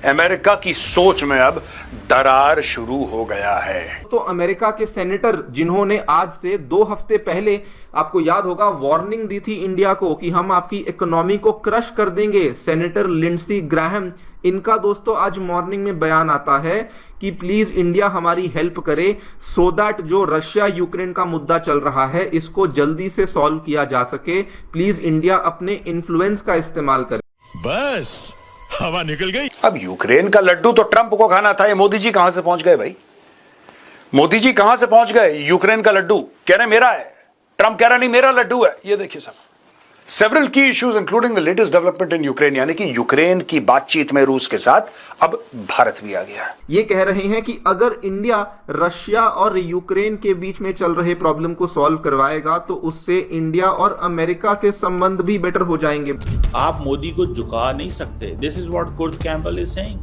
America की सोच में अब दरार शुरू हो गया है। तो अमेरिका के सेनेटर जिन्होंने आज से 2 हफ्ते पहले, आपको याद होगा, वार्निंग दी थी इंडिया को कि हम आपकी इकोनॉमी को क्रश कर देंगे, सेनेटर लिंडसी ग्राहम, इनका दोस्तों आज मॉर्निंग में बयान आता है कि प्लीज इंडिया हमारी हेल्प करे सो दैट जो रशिया यूक्रेन का मुद्दा चल रहा है इसको जल्दी से सॉल्व किया जा सके। प्लीज इंडिया अपने इन्फ्लुएंस का इस्तेमाल करे। बस हवा निकल गई। अब यूक्रेन का लड्डू तो ट्रंप को खाना था, ये मोदी जी कहां से पहुंच गए भाई? मोदी जी कहां से पहुंच गए? यूक्रेन का लड्डू कह रहे मेरा है, ट्रंप कह रहा नहीं मेरा लड्डू है। ये देखिए साहब, सेवरल की issues including the latest development in Ukraine, यानी कि यूक्रेन की बातचीत में रूस के साथ अब भारत भी आ गया। ये कह रहे हैं कि अगर इंडिया रशिया और यूक्रेन के बीच में चल रहे प्रॉब्लम को सॉल्व करवाएगा तो उससे इंडिया और अमेरिका के संबंध भी बेटर हो जाएंगे। आप मोदी को झुका नहीं सकते। This is what Kurt Campbell is saying.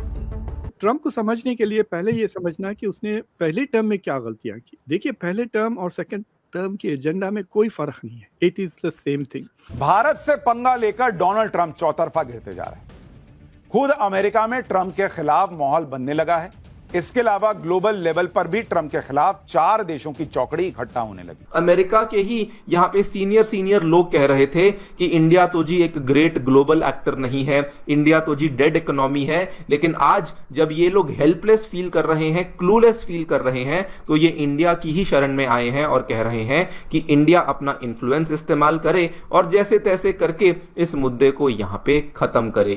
Trump को समझने के लिए पहले ये समझना कि उसने पहले टर्म में क्या गलतियां की। देखिए, पहले टर्म और सेकंड टर्म के एजेंडा में कोई फर्क नहीं है। It is the same thing. Bharat से पंगा लेकर डोनाल्ड ट्रंप चौतरफा घिरते जा रहे हैं। खुद अमेरिका में ट्रंप के खिलाफ माहौल बनने लगा है। इसके अलावा ग्लोबल लेवल पर भी ट्रंप के खिलाफ 4 देशों की चौकड़ी इकट्ठा होने लगी। अमेरिका के ही यहाँ पे सीनियर लोग कह रहे थे कि इंडिया तो जी एक ग्रेट ग्लोबल एक्टर नहीं है, इंडिया तो जी डेड इकोनॉमी है। लेकिन आज जब ये लोग हेल्पलेस फील कर रहे हैं, क्लूलेस फील कर रहे हैं, तो ये इंडिया की ही शरण में आए हैं और कह रहे हैं कि इंडिया अपना इन्फ्लुएंस इस्तेमाल करे और जैसे तैसे करके इस मुद्दे को यहाँ पे खत्म करे।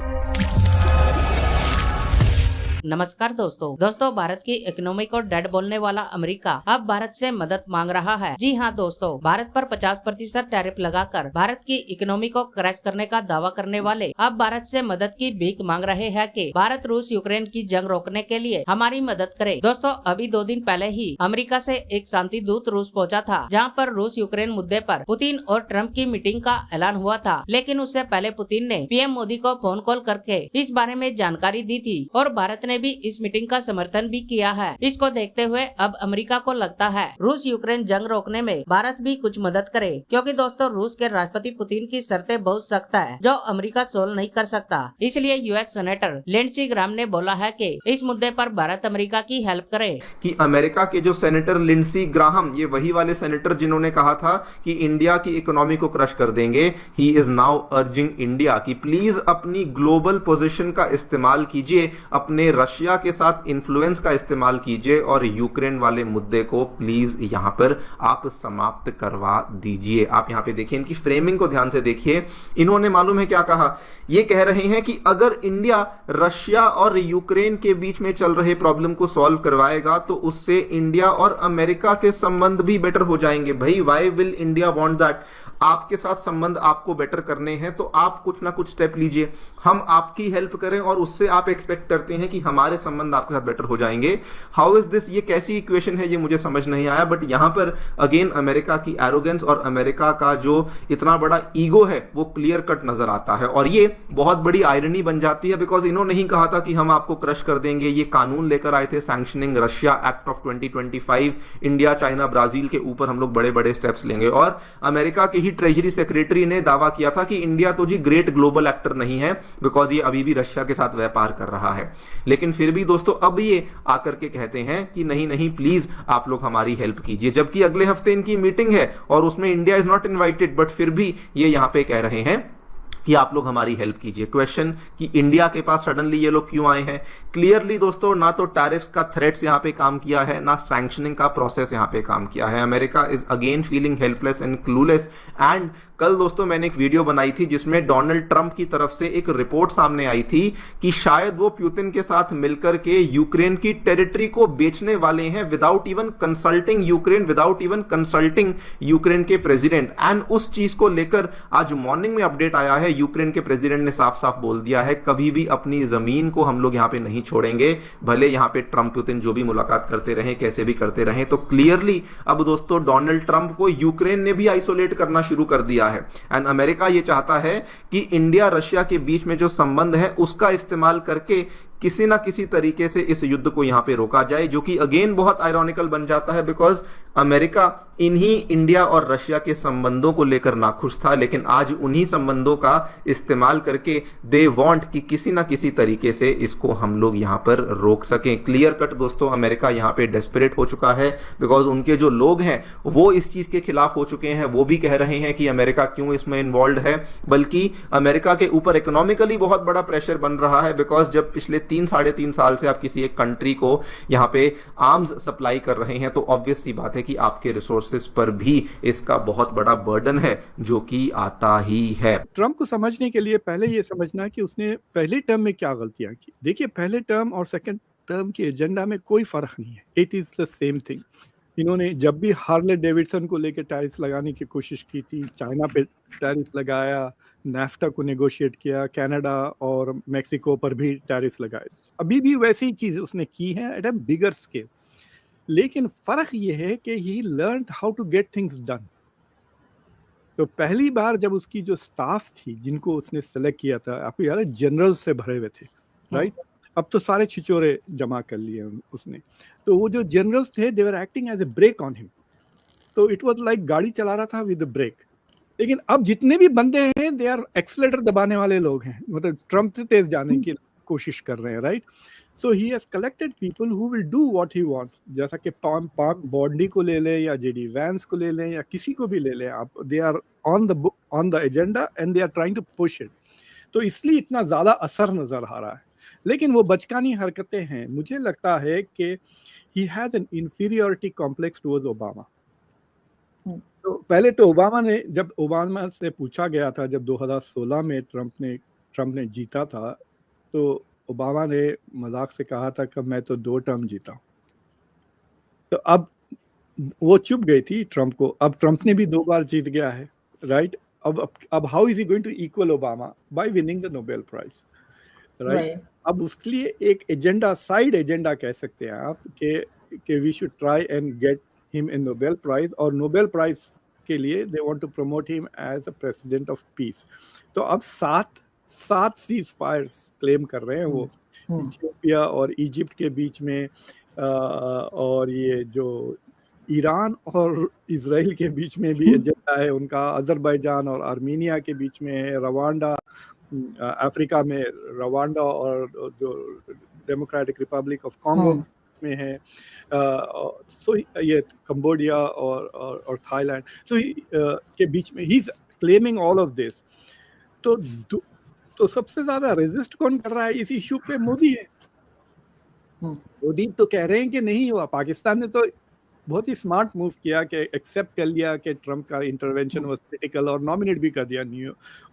नमस्कार दोस्तों, भारत की इकोनॉमी को डेड बोलने वाला अमेरिका अब भारत से मदद मांग रहा है। जी हाँ दोस्तों, भारत पर 50% टैरिफ लगाकर भारत की इकोनॉमी को क्रैश करने का दावा करने वाले अब भारत से मदद की भीख मांग रहे हैं कि भारत रूस यूक्रेन की जंग रोकने के लिए हमारी मदद करे। दोस्तों, अभी 2 दिन पहले ही अमेरिका से एक शांति दूत रूस पहुँचा था, जहाँ पर रूस यूक्रेन मुद्दे पर पुतिन और ट्रंप की मीटिंग का ऐलान हुआ था। लेकिन उससे पहले पुतिन ने पीएम मोदी को फोन कॉल करके इस बारे में जानकारी दी थी और भारत ने भी इस मीटिंग का समर्थन भी किया है। इसको देखते हुए अब अमेरिका को लगता है रूस यूक्रेन जंग रोकने में भारत भी कुछ मदद करे, क्योंकि दोस्तों रूस के राष्ट्रपति पुतिन की शर्तें बहुत सख्त है जो अमेरिका सोल्व नहीं कर सकता। इसलिए यूएस सेनेटर लिंडसी ग्राहम ने बोला है कि इस मुद्दे पर भारत अमेरिका की हेल्प करे। कि अमेरिका के जो सेनेटर लिंडसी ग्राहम, ये वही वाले सेनेटर जिन्होंने कहा था कि इंडिया की इकोनॉमी को क्रश कर देंगे, he is now urging India कि प्लीज अपनी ग्लोबल पोजीशन का इस्तेमाल कीजिए, अपने रशिया के साथ इन्फ्लुएंस का इस्तेमाल कीजिए और यूक्रेन वाले मुद्दे को प्लीज यहां पर आप समाप्त करवा दीजिए। आप यहां पे देखिए, इनकी फ्रेमिंग को ध्यान से देखिए। इन्होंने मालूम है क्या कहा? ये कह रहे हैं कि अगर इंडिया रशिया और यूक्रेन के बीच में चल रहे प्रॉब्लम को सॉल्व करवाएगा तो उससे इंडिया और अमेरिका के संबंध भी बेटर हो जाएंगे। भाई, why will India want that? आपके साथ संबंध आपको बेटर करने हैं तो आप कुछ ना कुछ स्टेप लीजिए, हम आपकी हेल्प करें और उससे आप एक्सपेक्ट करते हैं कि हमारे संबंध आपके साथ बेटर हो जाएंगे। How is this? ये कैसी इक्वेशन है? ये मुझे समझ नहीं आया। बट यहां पर अगेन अमेरिका की एरोगेंस और अमेरिका का जो इतना बड़ा ईगो है वो क्लियर कट नजर आता है और ये बहुत बड़ी आयरनी बन जाती है। बिकॉज इन्होंने नहीं कहा था कि हम आपको क्रश कर देंगे, ये कानून लेकर आए थे sanctioning Russia act of 2025, India China Brazil के ऊपर हम लोग बड़े बड़े स्टेप्स लेंगे। और अमेरिका के ट्रेजरी सेक्रेटरी ने दावा किया था कि इंडिया तो जी ग्रेट ग्लोबल एक्टर नहीं है बिकॉज ये अभी भी रशिया के साथ व्यापार कर रहा है। लेकिन फिर भी दोस्तों अब ये आकर के कहते हैं कि नहीं नहीं प्लीज आप लोग हमारी हेल्प कीजिए, जबकि अगले हफ्ते इनकी मीटिंग है और उसमें India is not invited. But फिर भी ये यहां पे कह रहे हैं कि आप लोग हमारी हेल्प कीजिए। क्वेश्चन कि इंडिया के पास सडनली ये लोग क्यों आए हैं? क्लियरली दोस्तों, ना तो टैरिफ्स का थ्रेट्स यहां पे काम किया है, ना सैंक्शनिंग का प्रोसेस यहां पे काम किया है। America is again feeling helpless and clueless. And कल दोस्तों मैंने एक वीडियो बनाई थी जिसमें डोनाल्ड ट्रंप की तरफ से एक रिपोर्ट सामने आई थी कि शायद वो पुतिन के साथ मिलकर के यूक्रेन की टेरिटरी को बेचने वाले हैं without even consulting Ukraine, without even consulting Ukraine के प्रेसिडेंट। एंड उस चीज को लेकर आज मॉर्निंग में अपडेट आया है, यूक्रेन के प्रेसिडेंट ने साफ साफ बोल दिया है कभी भी अपनी जमीन को हम लोग यहां पे नहीं छोड़ेंगे, भले यहां पे ट्रंप पुतिन जो भी मुलाकात करते रहे, कैसे भी करते रहे। तो क्लियरली अब दोस्तों डोनाल्ड ट्रंप को यूक्रेन ने भी आइसोलेट करना शुरू कर दिया है। एंड अमेरिका ये चाहता है कि इंडिया रशिया के बीच में जो संबंध है उसका इस्तेमाल करके किसी ना किसी तरीके से इस युद्ध को यहां पे रोका जाए, जो कि अगेन बहुत आयरॉनिकल बन जाता है बिकॉज अमेरिका इन्हीं इंडिया और रशिया के संबंधों को लेकर नाखुश था, लेकिन आज उन्हीं संबंधों का इस्तेमाल करके दे वांट कि किसी ना किसी तरीके से इसको हम लोग यहाँ पर रोक सकें। क्लियर कट दोस्तों, अमेरिका यहाँ पे डेस्परेट हो चुका है, बिकॉज उनके जो लोग हैं वो इस चीज के खिलाफ हो चुके हैं। वो भी कह रहे हैं कि अमेरिका क्यों इसमें इन्वॉल्व है, बल्कि अमेरिका के ऊपर इकोनॉमिकली बहुत बड़ा प्रेशर बन रहा है, बिकॉज जब पिछले 3-3.5 साल से आप किसी एक कंट्री को यहाँ पे आर्म्स सप्लाई कर रहे हैं तो ऑब्वियस सी बात है कि आपके रिसोर्सेज पर भी इसका बहुत बड़ा बर्डन है जो कि आता ही है। ट्रंप को समझने के लिए पहले ये समझना कि उसने पहले टर्म में क्या गलतियां की। देखिए, पहले टर्म और सेकंड टर्म के एजेंडा में कोई फर्क नहीं है, it is the same thing. इन्होंने जब भी हार्ले डेविडसन को लेकर टैरिफ लगाने की कोशिश की थी, चाइना पे टैरिफ लगाया, नाफ्टा को नेगोशिएट किया, कनाडा और मेक्सिको पर भी टैरिफ लगाए, अभी भी वैसी चीज उसने की है एट अ बिगर स्केल। लेकिन फर्क ये है कि he learn how to get things done. तो पहली बार जब उसकी जो स्टाफ थी जिनको उसने सेलेक्ट किया था, आपको याद है जनरल से भरे हुए थे, राइट? अब तो सारे छिचोरे जमा कर लिए उसने। तो वो जो जनरल्स थे they were acting as a break on him. तो इट वाज लाइक गाड़ी चला रहा था विद ब्रेक। लेकिन अब जितने भी बंदे हैं दे आर एक्सीलरेटर दबाने वाले लोग हैं, मतलब ट्रम्प से तेज जाने की कोशिश कर रहे हैं, right? So he has collected people who will do what he wants. जैसा कि पाक बॉन्डी को ले लें या जेडी वैंस को ले लें या किसी को भी ले लें आप, they are on the agenda and they are trying to push it. तो इसलिए इतना ज़्यादा असर नज़र आ रहा है। लेकिन वो बचकानी हरकतें हैं। मुझे लगता है कि he has an inferiority complex towards Obama. तो पहले तो जब ओबामा से पूछा गया था, जब 2016 में ट्रम्प ने जीता था, तो ओबामा ने मजाक से कहा था कि मैं तो 2 टर्म जीता हूँ। तो अब वो चुप गई थी ट्रम्प को। अब ट्रम्प ने भी 2 बार जीत गया है, राइट? अब how is he going to equal Obama? By winning the Nobel prize, right? अब उसके लिए एक एजेंडा, साइड एजेंडा कह सकते हैं आप, कि we should try and get him in Nobel prize, और नोबेल प्राइज के लिए they want to promote him as a president of peace. तो अब 7 सीज फायर्स क्लेम कर रहे हैं वो, इथियोपिया और इजिप्ट के बीच में, और ये जो ईरान और इजराइल के बीच में भी एजेंडा है उनका, अजरबैजान और आर्मीनिया के बीच में है, रवांडा, अफ्रीका में रवांडा और जो डेमोक्रेटिक रिपब्लिक ऑफ कॉन्गो में है, सो ये कंबोडिया और थाईलैंड, सो के बीच में he is claiming all of this. तो सबसे ज्यादा रेजिस्ट कौन कर रहा है इस इश्यू पे? मोदी है। मोदी तो कह रहे हैं कि नहीं हुआ। पाकिस्तान ने तो बहुत ही स्मार्ट मूव किया कि एक्सेप्ट कर लिया कि ट्रम्प का इंटरवेंशन वाज क्रिटिकल, और नॉमिनेट भी कर दिया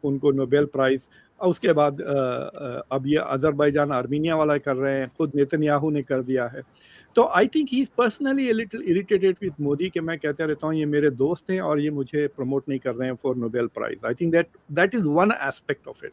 उनको नोबेल प्राइज। और उसके बाद अब ये अजरबैजान आर्मीनिया वाला कर रहे हैं, खुद नेतन्याहू ने कर दिया है। तो I think he is personally a little irritated with Modi, कि मैं कहता रहता हूँ ये मेरे दोस्त हैं और ये मुझे प्रमोट नहीं कर रहे हैं for Nobel prize. I think that is one aspect of it.